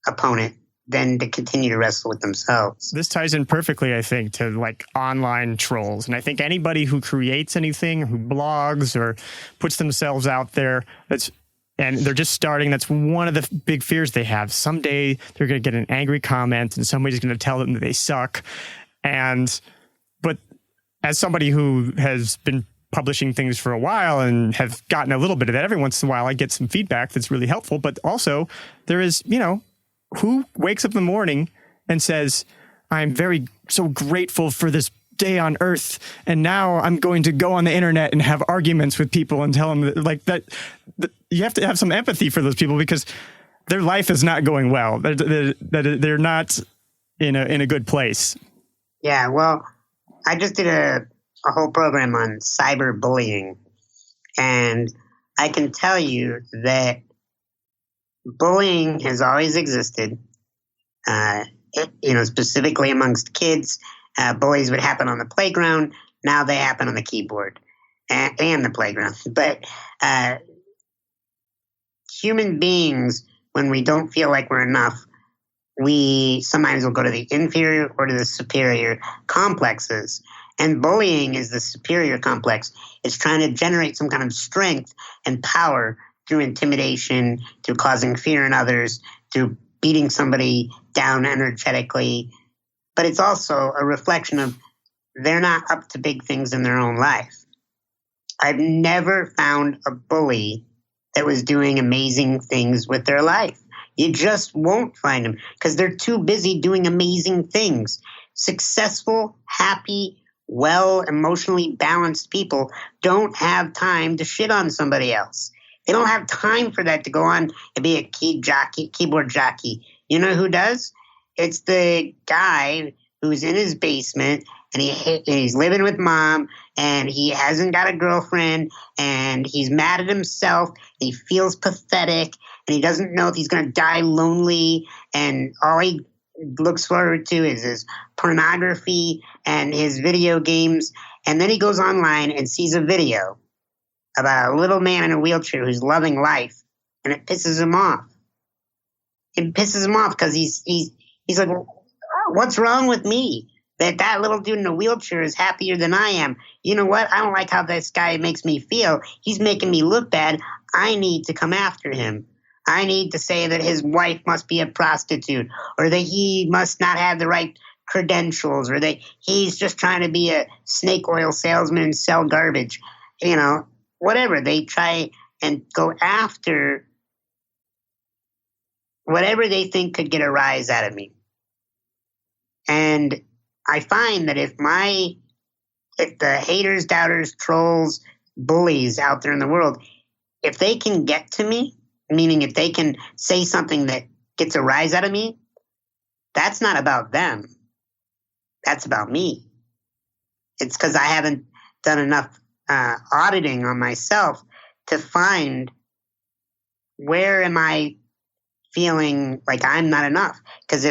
A: opponent than to continue to wrestle with themselves.
B: This ties in perfectly, I think, to like online trolls. And I think anybody who creates anything, who blogs or puts themselves out there, and they're just starting, that's one of the big fears they have. Someday they're going to get an angry comment and somebody's going to tell them that they suck. But as somebody who has been publishing things for a while and have gotten a little bit of that, every once in a while I get some feedback that's really helpful. But also there is, who wakes up in the morning and says, I'm so grateful for this day on earth, and now I'm going to go on the internet and have arguments with people and tell them that you have to have some empathy for those people because their life is not going well. They're not in a good place.
A: Yeah, well, I just did a whole program on cyberbullying, and I can tell you that bullying has always existed, specifically amongst kids. Bullies would happen on the playground. Now they happen on the keyboard and the playground. But human beings, when we don't feel like we're enough, we sometimes will go to the inferior or to the superior complexes. And bullying is the superior complex. It's trying to generate some kind of strength and power through intimidation, through causing fear in others, through beating somebody down energetically. But it's also a reflection of they're not up to big things in their own life. I've never found a bully that was doing amazing things with their life. You just won't find them because they're too busy doing amazing things. Successful, happy, well, emotionally balanced people don't have time to shit on somebody else. They don't have time for that, to go on and be a keyboard jockey. You know who does? It's the guy who's in his basement and he's living with mom and he hasn't got a girlfriend and he's mad at himself and he feels pathetic and he doesn't know if he's going to die lonely, and all he looks forward to is his pornography and his video games. And then he goes online and sees a video about a little man in a wheelchair who's loving life, and it pisses him off. It pisses him off because he's like, what's wrong with me? That little dude in a wheelchair is happier than I am. You know what? I don't like how this guy makes me feel. He's making me look bad. I need to come after him. I need to say that his wife must be a prostitute, or that he must not have the right credentials, or that he's just trying to be a snake oil salesman and sell garbage. Whatever. They try and go after whatever they think could get a rise out of me. And I find that if the haters, doubters, trolls, bullies out there in the world, if they can get to me, meaning if they can say something that gets a rise out of me, that's not about them. That's about me. It's because I haven't done enough auditing on myself to find where am I feeling like I'm not enough. Because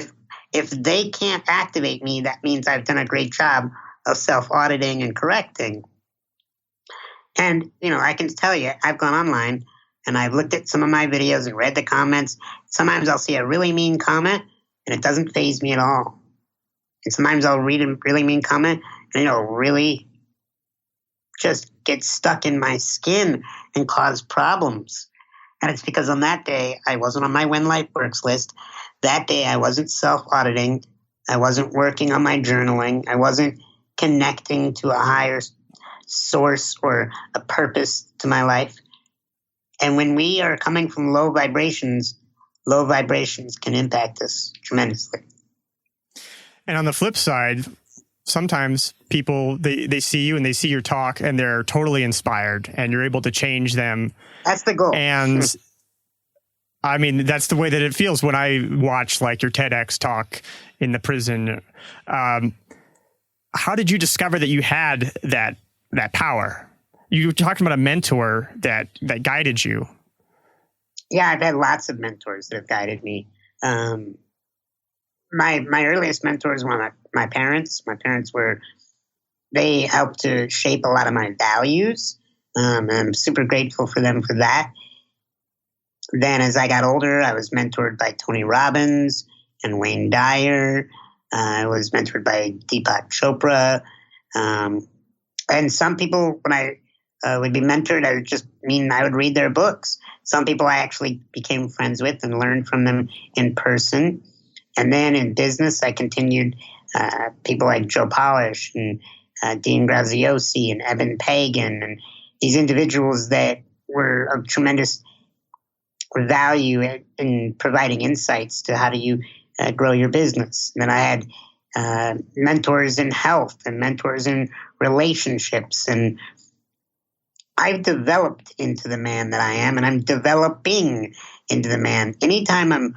A: if they can't activate me, that means I've done a great job of self-auditing and correcting. And, I can tell you, I've gone online and I've looked at some of my videos and read the comments. Sometimes I'll see a really mean comment and it doesn't faze me at all. And sometimes I'll read a really mean comment really just get stuck in my skin and cause problems. And it's because on that day, I wasn't on my When Life Works list. That day, I wasn't self-auditing. I wasn't working on my journaling. I wasn't connecting to a higher source or a purpose to my life. And when we are coming from low vibrations can impact us tremendously.
B: And on the flip side, sometimes people, they see you and they see your talk and they're totally inspired and you're able to change them.
A: That's the goal.
B: And I mean, that's the way that it feels when I watch like your TEDx talk in the prison. How did you discover that you had that power? You talked about a mentor that guided you.
A: Yeah, I've had lots of mentors that have guided me. My earliest mentors were my parents. My parents they helped to shape a lot of my values. And I'm super grateful for them for that. Then as I got older, I was mentored by Tony Robbins and Wayne Dyer. I was mentored by Deepak Chopra. And some people, when I would be mentored, I would read their books. Some people I actually became friends with and learned from them in person. And then in business, I continued people like Joe Polish and Dean Graziosi and Eben Pagan and these individuals that were of tremendous value in providing insights to how do you grow your business. And then I had mentors in health and mentors in relationships. And I've developed into the man that I am, and I'm developing into the man. Anytime I'm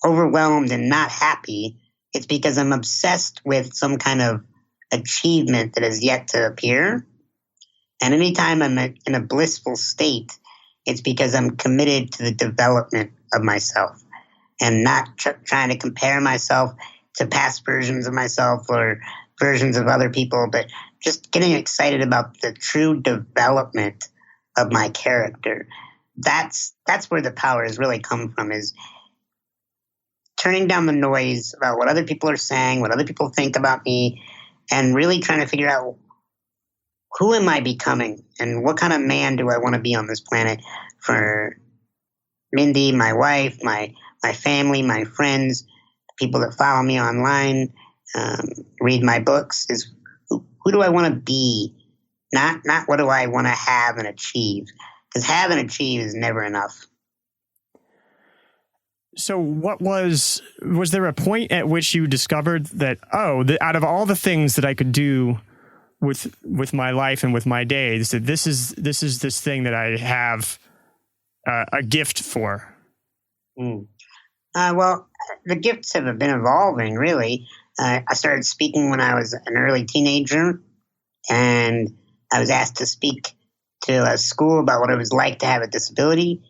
A: overwhelmed and not happy, it's because I'm obsessed with some kind of achievement that is yet to appear. And anytime I'm in a blissful state, it's because I'm committed to the development of myself and not trying to compare myself to past versions of myself or versions of other people, but just getting excited about the true development of my character. That's where the power has really come from, is turning down the noise about what other people are saying, what other people think about me, and really trying to figure out who am I becoming and what kind of man do I want to be on this planet for Mindy, my wife, my family, my friends, people that follow me online, read my books, is who do I want to be? Not what do I want to have and achieve, because have and achieve is never enough.
B: So what was there a point at which you discovered that, out of all the things that I could do with my life and with my days, that this is this thing that I have a gift for?
A: Well, the gifts have been evolving, really. I started speaking when I was an early teenager, and I was asked to speak to a school about what it was like to have a disability.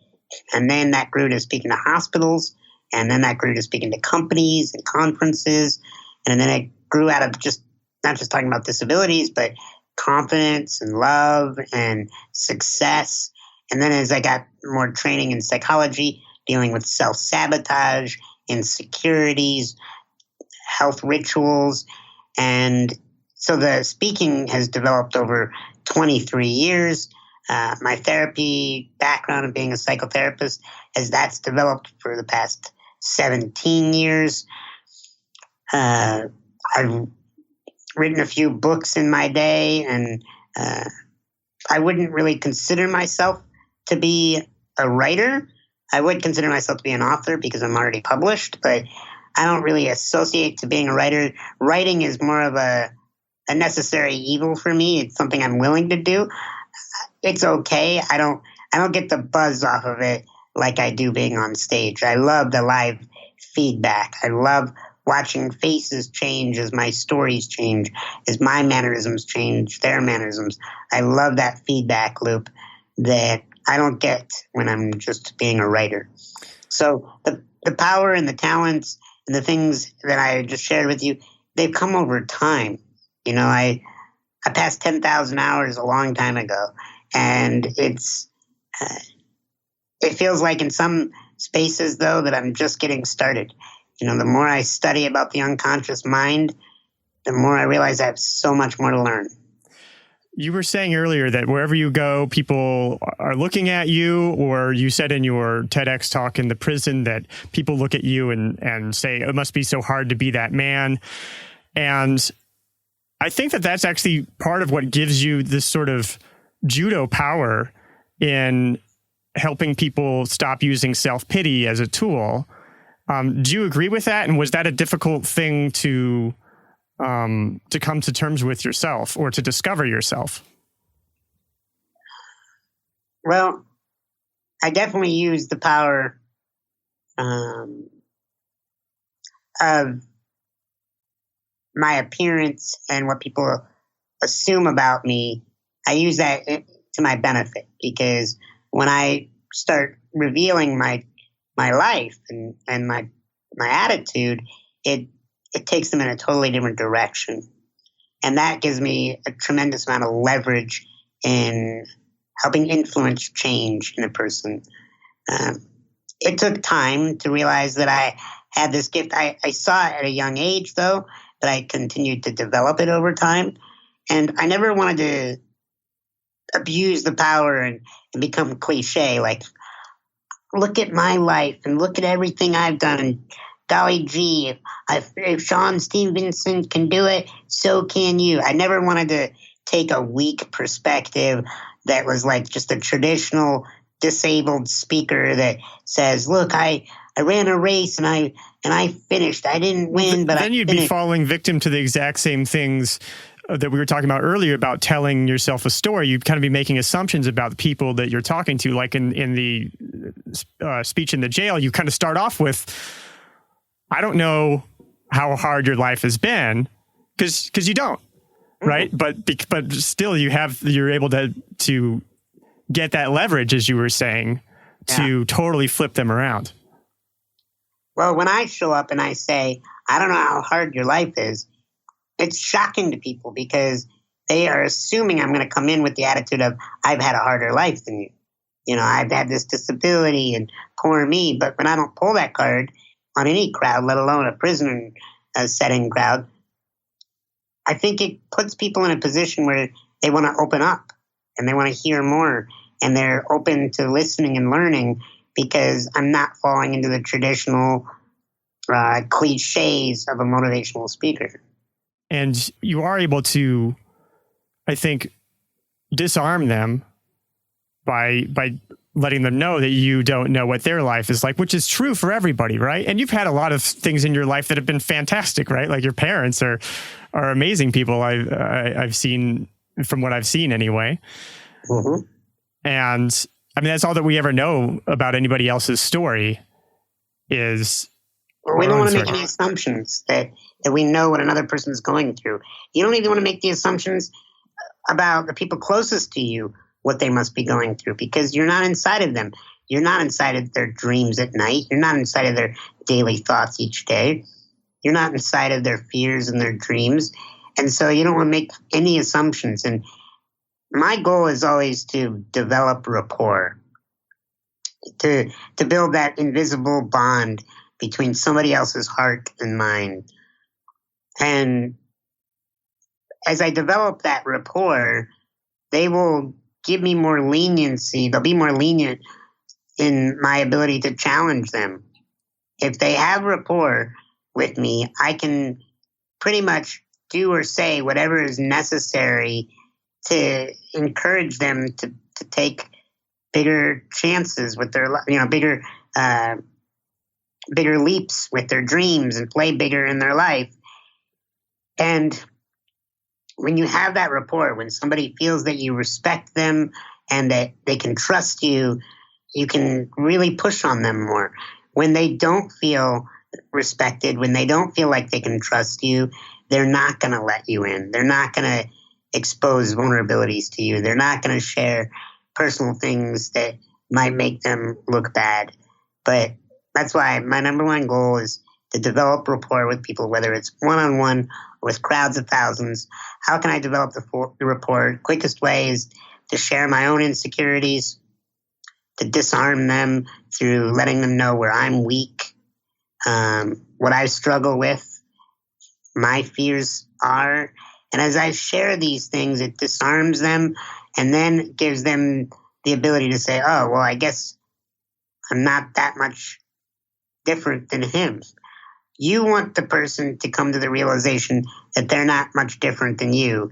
A: And then that grew to speaking to hospitals, and then that grew to speaking to companies and conferences. And then it grew out of just not just talking about disabilities, but confidence and love and success. And then as I got more training in psychology, dealing with self-sabotage, insecurities, health rituals. And so the speaking has developed over 23 years. My therapy background of being a psychotherapist, that's developed for the past 17 years. I've written a few books in my day, and I wouldn't really consider myself to be a writer. I would consider myself to be an author because I'm already published, but I don't really associate to being a writer. Writing is more of a necessary evil for me. It's something I'm willing to do. It's okay. I don't get the buzz off of it like I do being on stage. I love the live feedback. I love watching faces change as my stories change, as my mannerisms change, their mannerisms. I love that feedback loop that I don't get when I'm just being a writer. So the power and the talents and the things that I just shared with you, they've come over time. You know, I passed 10,000 hours a long time ago, and it feels like in some spaces, though, that I'm just getting started. You know, the more I study about the unconscious mind, the more I realize I have so much more to learn.
B: You were saying earlier that wherever you go, people are looking at you, or you said in your TEDx talk in the prison that people look at you and say, it must be so hard to be that man. And I think that that's actually part of what gives you this sort of judo power in helping people stop using self-pity as a tool. Do you agree with that? And was that a difficult thing to come to terms with yourself or to discover yourself?
A: Well, I definitely use the power of my appearance and what people assume about me. I use that to my benefit, because when I start revealing my life and my attitude, it takes them in a totally different direction. And that gives me a tremendous amount of leverage in helping influence change in a person. It took time to realize that I had this gift. I saw it at a young age, though, but I continued to develop it over time. And I never wanted to abuse the power and become cliche, like, look at my life and look at everything I've done. And golly gee, if Sean Stephenson can do it, so can you. I never wanted to take a weak perspective that was like just a traditional disabled speaker that says, look, I ran a race and I finished. I didn't win, but
B: then you'd be falling victim to the exact same things that we were talking about earlier about telling yourself a story. You'd kind of be making assumptions about the people that you're talking to. Like in the speech in the jail, you kind of start off with, I don't know how hard your life has been, because you don't, right? Mm-hmm. But still you're able to get that leverage, as you were saying, to totally flip them around.
A: Well, when I show up and I say, I don't know how hard your life is, it's shocking to people, because they are assuming I'm going to come in with the attitude of, I've had a harder life than you. You know, I've had this disability and poor me. But when I don't pull that card on any crowd, let alone a prison setting crowd, I think it puts people in a position where they want to open up and they want to hear more, and they're open to listening and learning, because I'm not falling into the traditional cliches of a motivational speaker.
B: And you are able to, I think, disarm them by letting them know that you don't know what their life is like, which is true for everybody, right? And you've had a lot of things in your life that have been fantastic, right? Like your parents are amazing people. I've seen, from what I've seen anyway.
A: Mm-hmm.
B: And I mean, that's all that we ever know about anybody else's story is.
A: Well, we don't want to make any assumptions that we know what another person is going through. You don't even want to make the assumptions about the people closest to you, what they must be going through, because you're not inside of them. You're not inside of their dreams at night. You're not inside of their daily thoughts each day. You're not inside of their fears and their dreams. And so you don't want to make any assumptions. And my goal is always to develop rapport, to build that invisible bond between somebody else's heart and mind. And as I develop that rapport, they will give me more leniency. They'll be more lenient in my ability to challenge them. If they have rapport with me, I can pretty much do or say whatever is necessary to encourage them to take bigger chances with their, bigger leaps with their dreams and play bigger in their life. And when you have that rapport, when somebody feels that you respect them and that they can trust you, you can really push on them more. When they don't feel respected, when they don't feel like they can trust you, they're not going to let you in. They're not going to expose vulnerabilities to you. They're not going to share personal things that might make them look bad. But that's why my number one goal is to develop rapport with people, whether it's one-on-one or with crowds of thousands. How can I develop the rapport? Quickest way is to share my own insecurities, to disarm them through letting them know where I'm weak, what I struggle with, my fears are. And as I share these things, it disarms them and then gives them the ability to say, oh, well, I guess I'm not that much different than him. You want the person to come to the realization that they're not much different than you,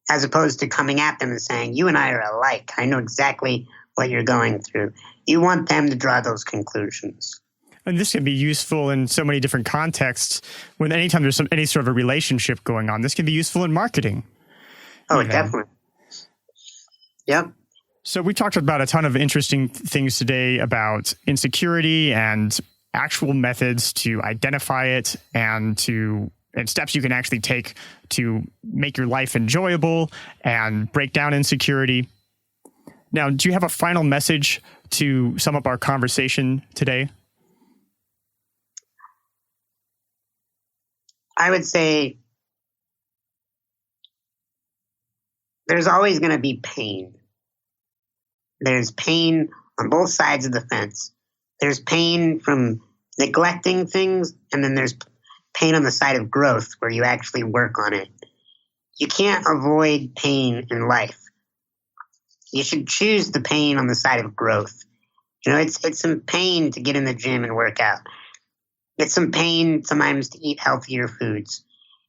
A: as opposed to coming at them and saying, you and I are alike. I know exactly what you're going through. You want them to draw those conclusions.
B: And this can be useful in so many different contexts. When anytime there's any sort of a relationship going on, this can be useful in marketing.
A: Oh, definitely. Yep.
B: So we talked about a ton of interesting things today about insecurity and actual methods to identify it and steps you can actually take to make your life enjoyable and break down insecurity. Now, do you have a final message to sum up our conversation today?
A: I would say there's always going to be pain. There's pain on both sides of the fence. There's pain from neglecting things, and then there's pain on the side of growth where you actually work on it. You can't avoid pain in life. You should choose the pain on the side of growth. You know, it's some pain to get in the gym and work out. It's some pain sometimes to eat healthier foods.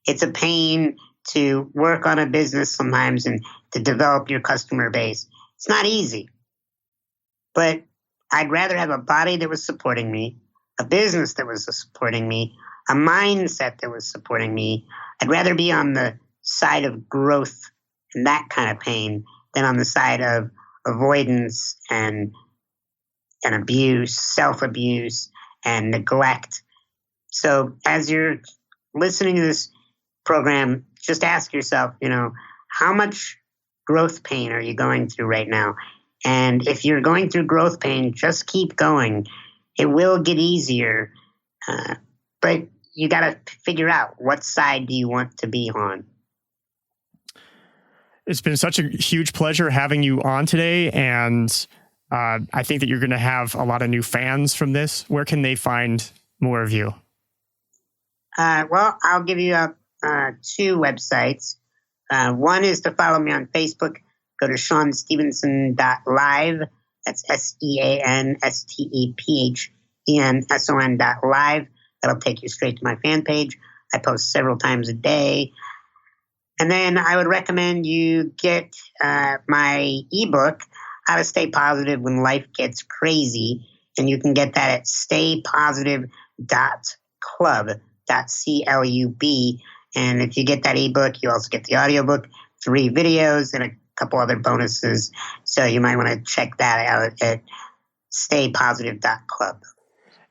A: It's a pain to work on a business sometimes and to develop your customer base. It's not easy. But I'd rather have a body that was supporting me, a business that was supporting me, a mindset that was supporting me. I'd rather be on the side of growth and that kind of pain than on the side of avoidance and abuse, self-abuse, and neglect. So as you're listening to this program, just ask yourself, how much growth pain are you going through right now? And if you're going through growth pain, just keep going. It will get easier, but you got to figure out what side do you want to be on.
B: It's been such a huge pleasure having you on today, and I think that you're going to have a lot of new fans from this. Where can they find more of you?
A: Well, I'll give you two websites. One is to follow me on Facebook. Go to seanstephenson.live. That's SeanStephenson.live. That'll take you straight to my fan page. I post several times a day. And then I would recommend you get my ebook, How to Stay Positive When Life Gets Crazy. And you can get that at staypositive.club. .club. And if you get that ebook, you also get the audiobook, 3 videos, and a couple other bonuses. So you might want to check that out at staypositive.club.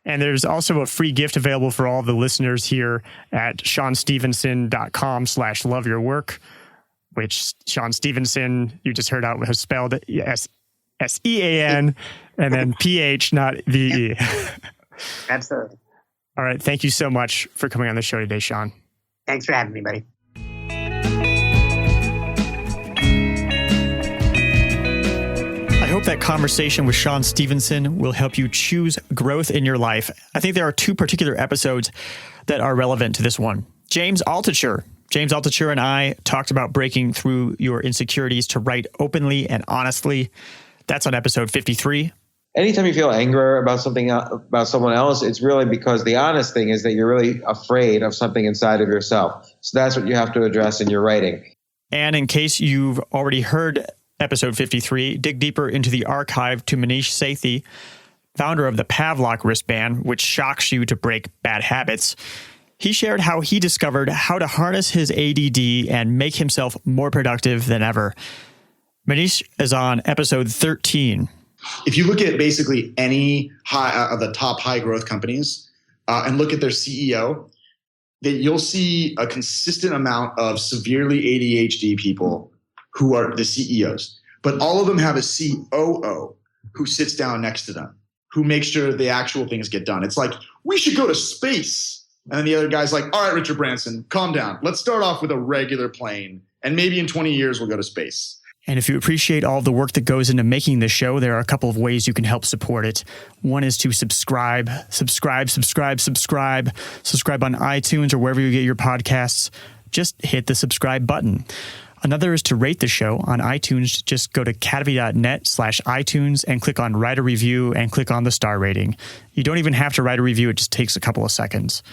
B: And there's also a free gift available for all the listeners here at seanstephenson.com/loveyourwork, which Sean Stephenson, you just heard out, was spelled S-E-A-N and then P-H, not V-E.
A: Absolutely.
B: All right. Thank you so much for coming on the show today, Sean.
A: Thanks for having me, buddy.
B: I hope that conversation with Sean Stephenson will help you choose growth in your life. I think there are 2 particular episodes that are relevant to this one. James Altucher and I talked about breaking through your insecurities to write openly and honestly. That's on episode 53.
D: Anytime you feel anger about something, about someone else, it's really because the honest thing is that you're really afraid of something inside of yourself. So that's what you have to address in your writing.
B: And in case you've already heard episode 53, dig deeper into the archive to Manish Sethi, founder of the Pavlok wristband, which shocks you to break bad habits. He shared how he discovered how to harness his ADD and make himself more productive than ever. Manish is on episode 13.
E: If you look at basically any of the top high growth companies and look at their CEO, that you'll see a consistent amount of severely ADHD people who are the CEOs. But all of them have a COO who sits down next to them, who makes sure the actual things get done. It's like, we should go to space. And then the other guy's like, all right, Richard Branson, calm down. Let's start off with a regular plane. And maybe in 20 years, we'll go to space.
B: And if you appreciate all the work that goes into making this show, there are a couple of ways you can help support it. One is to subscribe on iTunes or wherever you get your podcasts. Just hit the subscribe button. Another is to rate the show on iTunes. Just go to cadavy.net/iTunes and click on write a review and click on the star rating. You don't even have to write a review. It just takes a couple of seconds.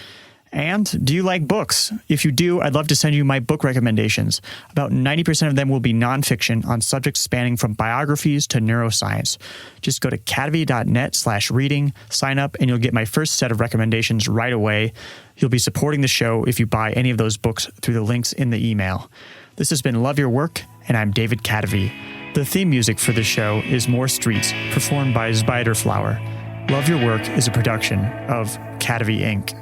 B: And do you like books? If you do, I'd love to send you my book recommendations. About 90% of them will be nonfiction on subjects spanning from biographies to neuroscience. Just go to cadavy.net/reading, sign up, and you'll get my first set of recommendations right away. You'll be supporting the show if you buy any of those books through the links in the email. This has been Love Your Work, and I'm David Cadavy. The theme music for this show is More Streets, performed by Spiderflower. Love Your Work is a production of Cadavy Inc.